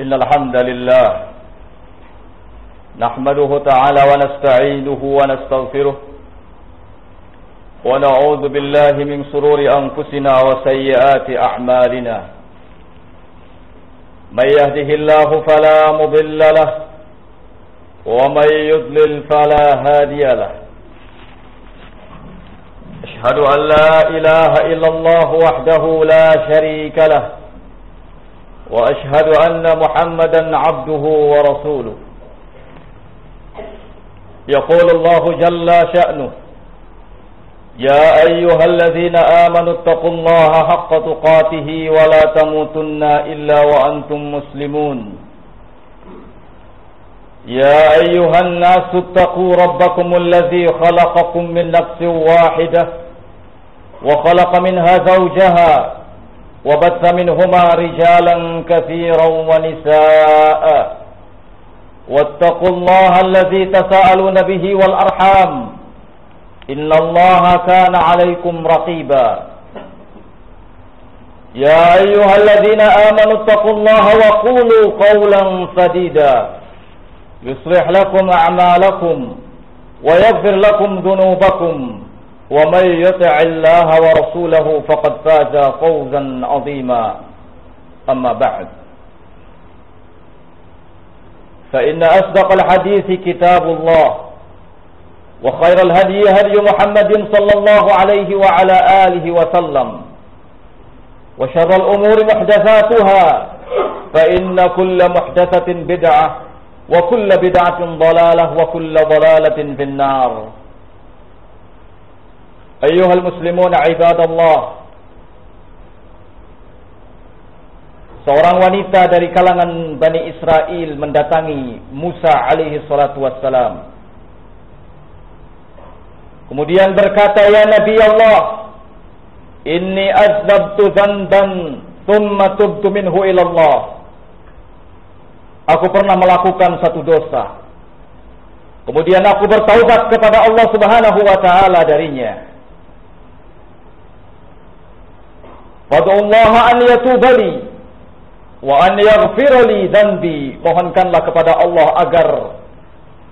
إن الحمد لله نحمده تعالى ونستعينه ونستغفره ونعوذ بالله من شرور أنفسنا وسيئات أعمالنا من يهده الله فلا مضل له ومن يضلل فلا هادي له أشهد أن لا إله إلا الله وحده لا شريك له وأشهد أن محمدا عبده ورسوله يقول الله جل شأنه يا أيها الذين آمنوا اتقوا الله حق تقاته ولا تموتن إلا وأنتم مسلمون يا أيها الناس اتقوا ربكم الذي خلقكم من نفس واحدة وخلق منها زوجها وبث منهما رجالا كثيرا ونساء واتقوا الله الذي تساءلون به والأرحام إن الله كان عليكم رقيبا يا أيها الذين آمنوا اتقوا الله وقولوا قولا سديدا يصلح لكم أعمالكم ويغفر لكم ذنوبكم ومن يطع الله ورسوله فقد فاز فوزا عظيما أما بعد فإن أصدق الحديث كتاب الله وخير الهدي هدي محمد صلى الله عليه وعلى آله وسلم وشر الأمور محدثاتها فإن كل محدثة بدعة وكل بدعة ضلالة وكل ضلالة في النار أيها المسلمون عباد الله. Seorang wanita dari kalangan Bani Israel mendatangi Musa alaihi salatu wassalam. Kemudian berkata, ya Nabi Allah, inni aznabtu dzanban thumma tubtu minhu ila Allah. Aku pernah melakukan satu dosa, kemudian aku bertaubat kepada Allah Subhanahu wa taala darinya. Fad'ullaha an yatubali wa an yaghfirali dzanbi. Mohonkanlah kepada Allah agar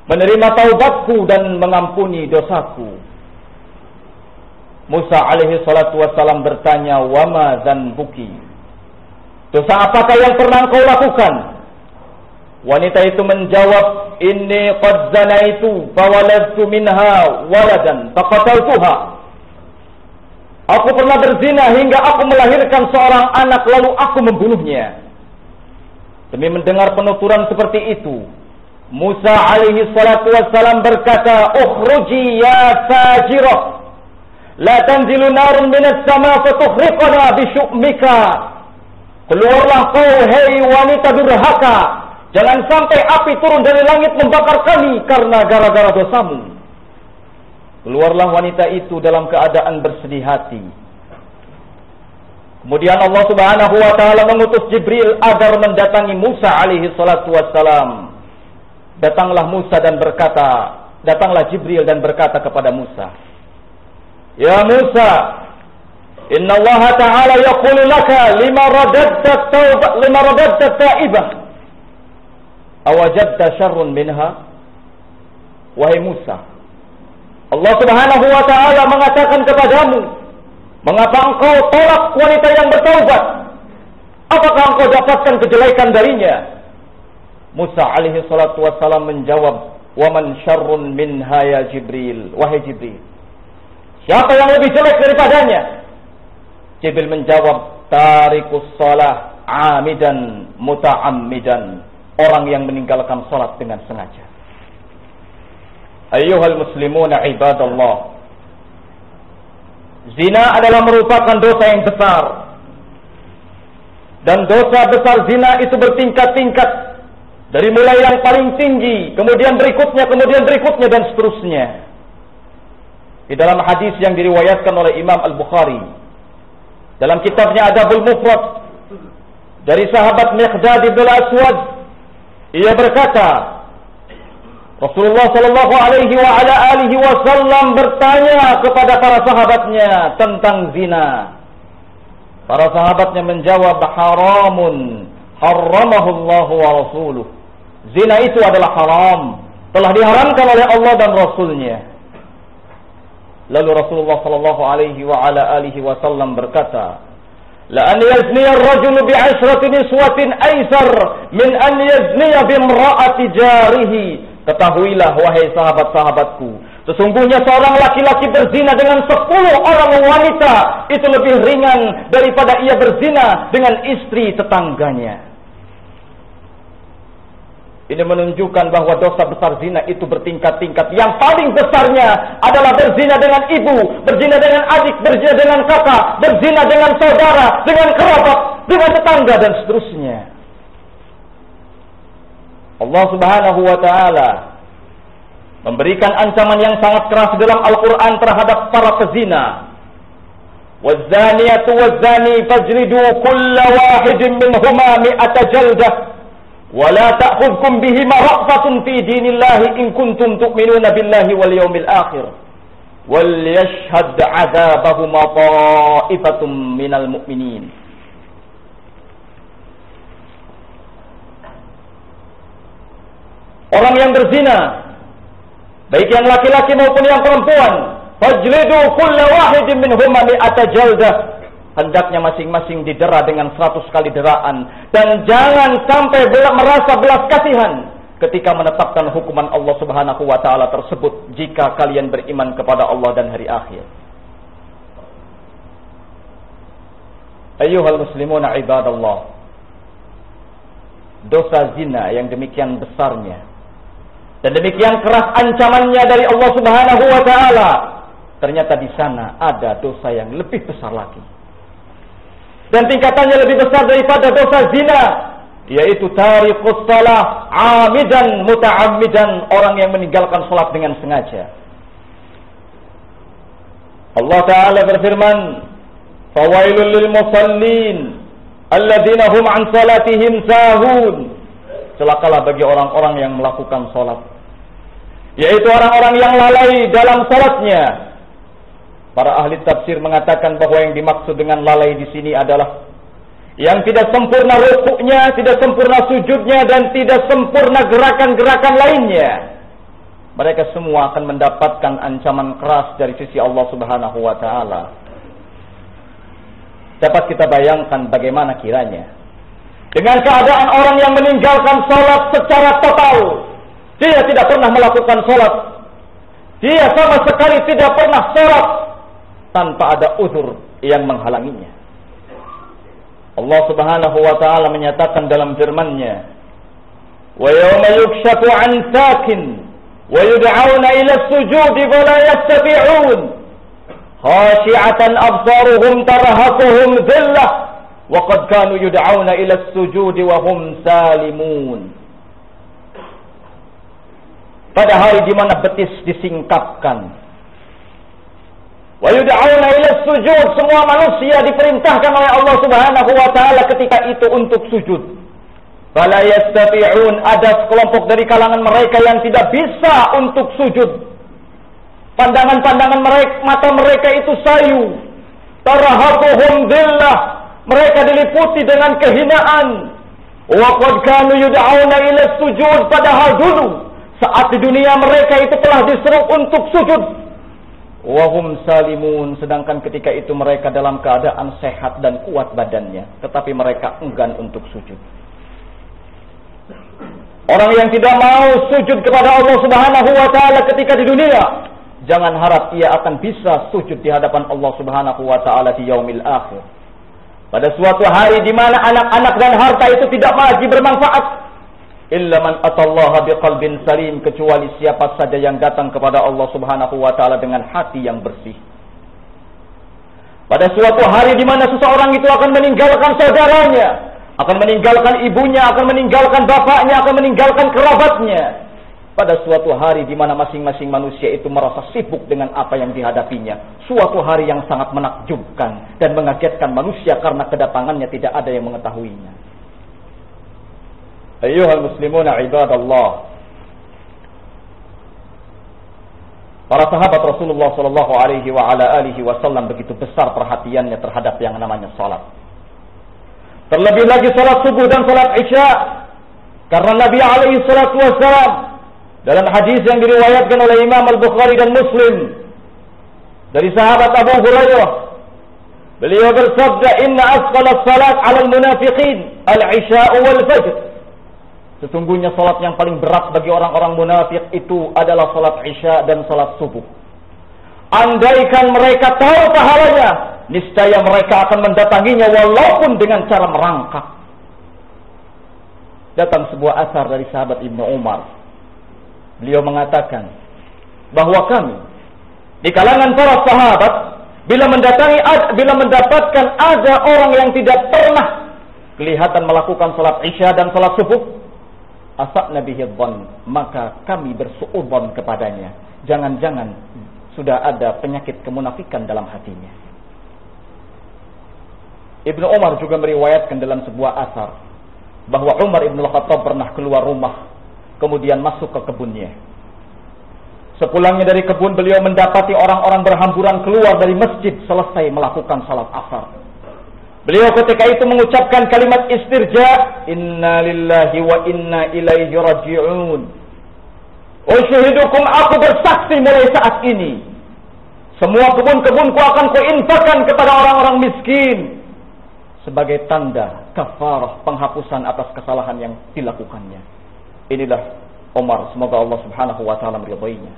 menerima taubatku dan mengampuni dosaku. Musa alaihi salatu wassalam bertanya, wa ma dzanbuki? Dosa apakah yang pernah engkau lakukan? Wanita itu menjawab, inni qad zanaitu fawaladtu minha waladan faqataltuha. Aku pernah berzina hingga aku melahirkan seorang anak lalu aku membunuhnya. Demi mendengar penuturan seperti itu, Musa alaihi salatu wassalam berkata, ukhruji ya fajirah, la tanzilu narun minas sama fatukhriqana bisyu'mika. Keluarlah kau, hei wanita durhaka, jangan sampai api turun dari langit membakar kami karena gara-gara dosamu. Keluarlah wanita itu dalam keadaan bersedih hati. Kemudian Allah Subhanahu wa taala mengutus Jibril agar mendatangi Musa alaihi salatu wassalam. Datanglah Jibril dan berkata kepada Musa, ya Musa, inna Allah ta'ala yaqulu laka lima radadta ta'ibah awajadta syarrun minha. Wahai Musa, Allah Subhanahu wa taala mengatakan kepadamu, mengapa engkau tolak wanita yang bertaubat? Apakah engkau dapatkan kejelekan darinya? Musa alaihi salatu wassalam menjawab, wa man syarrun minha ya Jibril. Wahai Jibril, siapa yang lebih jelek daripadanya? Jibril menjawab, tarikus shalah amidan muta'ammidan. Orang yang meninggalkan salat dengan sengaja. Ayyuhal muslimuna ibadallah. Zina adalah merupakan dosa yang besar. Dan dosa besar zina itu bertingkat-tingkat. Dari mulai yang paling tinggi, kemudian berikutnya, dan seterusnya. Di dalam hadis yang diriwayatkan oleh Imam Al-Bukhari, dalam kitabnya Adabul Mufrad, dari sahabat Miqdad bin Al-Aswad, ia berkata, Rasulullah sallallahu alaihi wa ala alihi wasallam bertanya kepada para sahabatnya tentang zina. Para sahabatnya menjawab, haramun harramahu Allah wa rasuluh. Zina itu adalah haram, telah diharamkan oleh Allah dan Rasulnya. Lalu Rasulullah sallallahu alaihi wa ala alihi wasallam berkata, "La an yazniya ar-rajulu bi'ashrati niswatin aisar min an yazniya bimra'ati jarihi." Ketahuilah wahai sahabat-sahabatku, sesungguhnya seorang laki-laki berzina dengan 10 orang wanita itu lebih ringan daripada ia berzina dengan istri tetangganya. Ini menunjukkan bahwa dosa besar zina itu bertingkat-tingkat. Yang paling besarnya adalah berzina dengan ibu, berzina dengan adik, berzina dengan kakak, berzina dengan saudara, dengan kerabat, dengan tetangga, dan seterusnya. Allah Subhanahu wa ta'ala memberikan ancaman yang sangat keras dalam Al-Quran terhadap para pezina. وَالزَّانِيَةُ وَالزَّانِي فَاجْلِدُوا كُلَّ وَاحِدٍ مِّنْهُمَا 100 جَلْدَةٍ وَلَا تَأْخُذْكُمْ بِهِمَا رَأْفَةٌ فِي دِينِ اللَّهِ إِن كُنتُمْ تُؤْمِنُونَ بِاللَّهِ وَالْيَوْمِ الْآخِرِ وَلْيَشْهَدْ عَذَابَهُمَا طَائِفَةٌ مِّنَ الْمُؤْمِنِينَ. Orang yang berzina, baik yang laki-laki maupun yang perempuan, fajlidu kulla wahidin minhuma 100 jaldah, hendaknya masing-masing didera dengan 100 kali deraan, dan jangan sampai merasa belas kasihan ketika menetapkan hukuman Allah Subhanahu wa taala tersebut jika kalian beriman kepada Allah dan hari akhir. Ayyuhal muslimuna ibadallah, dosa zina yang demikian besarnya dan demikian keras ancamannya dari Allah Subhanahu wa taala, ternyata di sana ada dosa yang lebih besar lagi. Dan tingkatannya lebih besar daripada dosa zina, yaitu tarikus shalah amidan muta'ammidan, orang yang meninggalkan salat dengan sengaja. Allah taala berfirman, "Fawailul lil musallin alladzina hum an salatihim sahun." Celakalah bagi orang-orang yang melakukan salat, yaitu orang-orang yang lalai dalam salatnya. Para ahli tafsir mengatakan bahwa yang dimaksud dengan lalai di sini adalah yang tidak sempurna rukuknya, tidak sempurna sujudnya, dan tidak sempurna gerakan-gerakan lainnya. Mereka semua akan mendapatkan ancaman keras dari sisi Allah Subhanahu wa taala. Dapat kita bayangkan bagaimana kiranya dengan keadaan orang yang meninggalkan salat secara total. Dia tidak pernah melakukan salat, dia sama sekali tidak pernah salat tanpa ada uzur yang menghalanginya. Allah Subhanahu wa taala menyatakan dalam firman-Nya, "Wa yawma yukshafu 'an sakin wa yud'auna ila as-sujudi wa la yastati'un khashi'atan absaruhum tarhaquhum dhillah wa qad kanu yud'auna ila as-sujudi wa hum salimun." Pada hari di mana betis disingkapkan, wa yud'auna ila sujud, semua manusia diperintahkan oleh Allah Subhanahu wa taala ketika itu untuk sujud. Fala yastati'un, ada sekelompok dari kalangan mereka yang tidak bisa untuk sujud. Pandangan-pandangan mereka, mata mereka itu sayu. Tarhaquhum dhillah, mereka diliputi dengan kehinaan. Wa qad kanu yud'auna ila sujud, padahal dulu saat di dunia mereka itu telah diseru untuk sujud. Wahum salimun, sedangkan ketika itu mereka dalam keadaan sehat dan kuat badannya, tetapi mereka enggan untuk sujud. Orang yang tidak mau sujud kepada Allah Subhanahu wa taala ketika di dunia, jangan harap ia akan bisa sujud di hadapan Allah Subhanahu wa taala di yaumil akhir. Pada suatu hari di mana anak-anak dan harta itu tidak lagi bermanfaat. Illa man atallaha biqalbin salim, kecuali siapa saja yang datang kepada Allah Subhanahu wa taala dengan hati yang bersih. Pada suatu hari di mana seseorang itu akan meninggalkan saudaranya, akan meninggalkan ibunya, akan meninggalkan bapaknya, akan meninggalkan kerabatnya. Pada suatu hari di mana masing-masing manusia itu merasa sibuk dengan apa yang dihadapinya. Suatu hari yang sangat menakjubkan dan mengagetkan manusia karena kedatangannya tidak ada yang mengetahuinya. Ayyuhal muslimuna ibadallah, para sahabat Rasulullah sallallahu alaihi wa ala alihi wasallam begitu besar perhatiannya terhadap yang namanya salat. Terlebih lagi salat subuh dan salat isya. Karena Nabi alaihi salatu wassalam dalam hadis yang diriwayatkan oleh Imam Al-Bukhari dan Muslim dari sahabat Abu Hurairah, beliau bersabda, "Inna asqalas salat 'alal munafiqin al-'isha'u wal fajr." Sesungguhnya salat yang paling berat bagi orang-orang munafik itu adalah salat isya dan salat subuh. Andaikan mereka tahu pahalanya, niscaya mereka akan mendatanginya walaupun dengan cara merangkak. Datang sebuah asar dari sahabat Ibnu Umar. Beliau mengatakan bahwa kami di kalangan para sahabat bila mendapatkan ada orang yang tidak pernah kelihatan melakukan salat isya dan salat subuh, asabna bihi dzann, maka kami bersuudzon kepadanya. Jangan-jangan sudah ada penyakit kemunafikan dalam hatinya. Ibnu Umar juga meriwayatkan dalam sebuah asar bahwa Umar Ibn Khattab pernah keluar rumah, kemudian masuk ke kebunnya. Sepulangnya dari kebun, beliau mendapati orang-orang berhamburan keluar dari masjid selesai melakukan salat asar. Beliau ketika itu mengucapkan kalimat istirja, "Inna lillahi wa inna ilaihi raji'un." Usyahidukum, aku bersaksi mulai saat ini, semua kebun-kebunku akan kuinfakkan kepada orang-orang miskin sebagai tanda kafarah, penghapusan atas kesalahan yang dilakukannya. Inilah Umar, semoga Allah Subhanahu wa taala meridainya.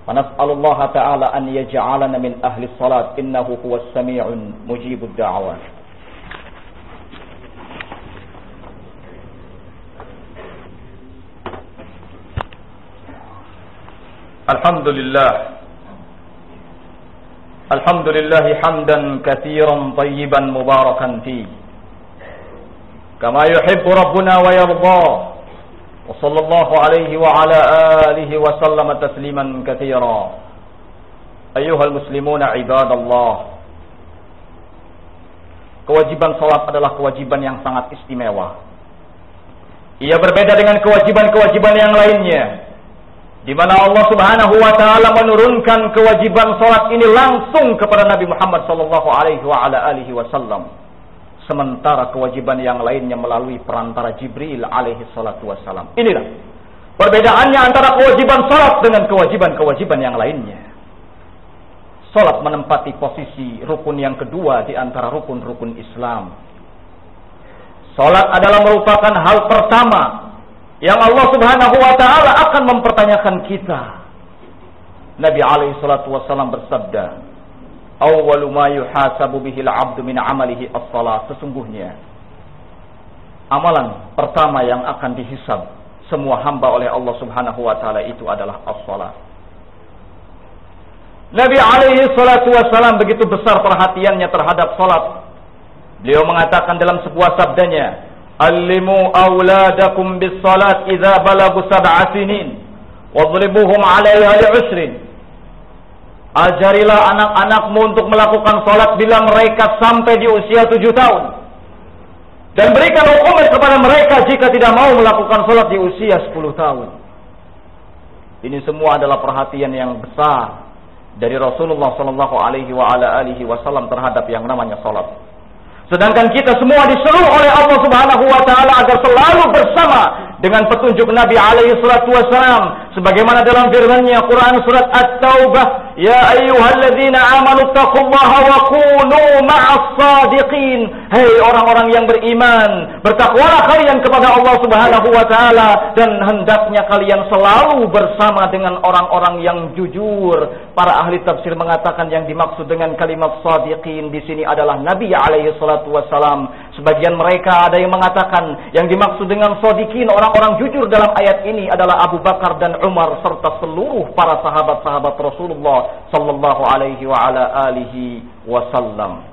Wa nas'alullaha ta'ala an yaj'alana min ahli salat, innahu huwas sami'un mujibud da'awat. Alhamdulillah. Alhamdulillah hamdan katsiran tayyiban mubarakan fi kama yuhibbu rabbuna wa yarda. Wa sallallahu alaihi wa ala alihi wa sallama tasliman katsira. Ayyuhal muslimuna ibadallah. Kewajiban salat adalah kewajiban yang sangat istimewa. Ia berbeda dengan kewajiban-kewajiban yang lainnya, di mana Allah Subhanahu wa taala menurunkan kewajiban salat ini langsung kepada Nabi Muhammad sallallahu alaihi wa ala alihi wasallam, sementara kewajiban yang lainnya melalui perantara Jibril alaihi salatu wasallam. Inilah perbedaannya antara kewajiban salat dengan kewajiban-kewajiban yang lainnya. Salat menempati posisi rukun yang kedua di antara rukun-rukun Islam. Salat adalah merupakan hal pertama yang Allah Subhanahu wa taala akan mempertanyakan kita. Nabi alaihi salatu wasallam bersabda, "Awwalu ma yuhasabu bihil 'abdu min 'amalihi as-shalah." Sesungguhnya amalan pertama yang akan dihisab semua hamba oleh Allah Subhanahu wa taala itu adalah as-shalah. Nabi alaihi salatu wasallam begitu besar perhatiannya terhadap salat. Beliau mengatakan dalam sebuah sabdanya, "Allimu auladakum bis salat idza balagu sab'a sinin wadribuhum 'alaiha li'usrin." Ajarilah anak-anakmu untuk melakukan salat bila mereka sampai di usia 7 tahun. Dan berikan hukuman kepada mereka jika tidak mau melakukan salat di usia 10 tahun. Ini semua adalah perhatian yang besar dari Rasulullah sallallahu alaihi wa ala alihi wasallam terhadap yang namanya salat. Sedangkan kita semua disuruh oleh Allah Subhanahu wa taala agar selalu bersama dengan petunjuk Nabi alaihi salatu wasalam, sebagaimana dalam firman-Nya Quran surat At-Taubah, "Ya ayyuhalladzina amanu taqullaha wa kunu ma'as shadiqin." Hei orang-orang yang beriman, bertakwalah kalian kepada Allah Subhanahu wa taala dan hendaknya kalian selalu bersama dengan orang-orang yang jujur. Para ahli tafsir mengatakan yang dimaksud dengan kalimat shadiqin di sini adalah Nabi alaihi salatu wasalam. Sebagian mereka ada yang mengatakan yang dimaksud dengan shadiqin, orang-orang jujur dalam ayat ini adalah Abu Bakar dan Umar serta seluruh para sahabat-sahabat Rasulullah sallallahu alaihi wa ala alihi wasallam.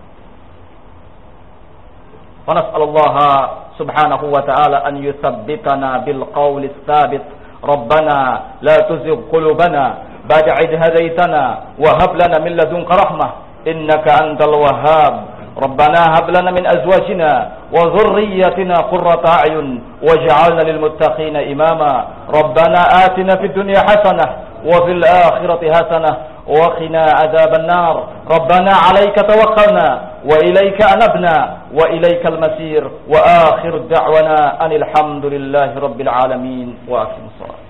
Wa nas'alullaha subhanahu wa ta'ala an yuthabbitana bil qawli tsabit. Rabbana la tuzigh qulubana ba'da idh hadaytana wa hab lana min ladunka rahmah innaka antal wahhab. Rabbana hab lana min azwajina wa dhurriyyatina qurrata a'yun waj'alna lil muttaqina imama. Rabbana atina fid dunya hasanah wa fil akhirati hasanah وقنا عذاب النار ربنا عليك توكلنا وإليك أنبنا وإليك المسير وآخر دعوانا أن الحمد لله رب العالمين وأقم الصلاة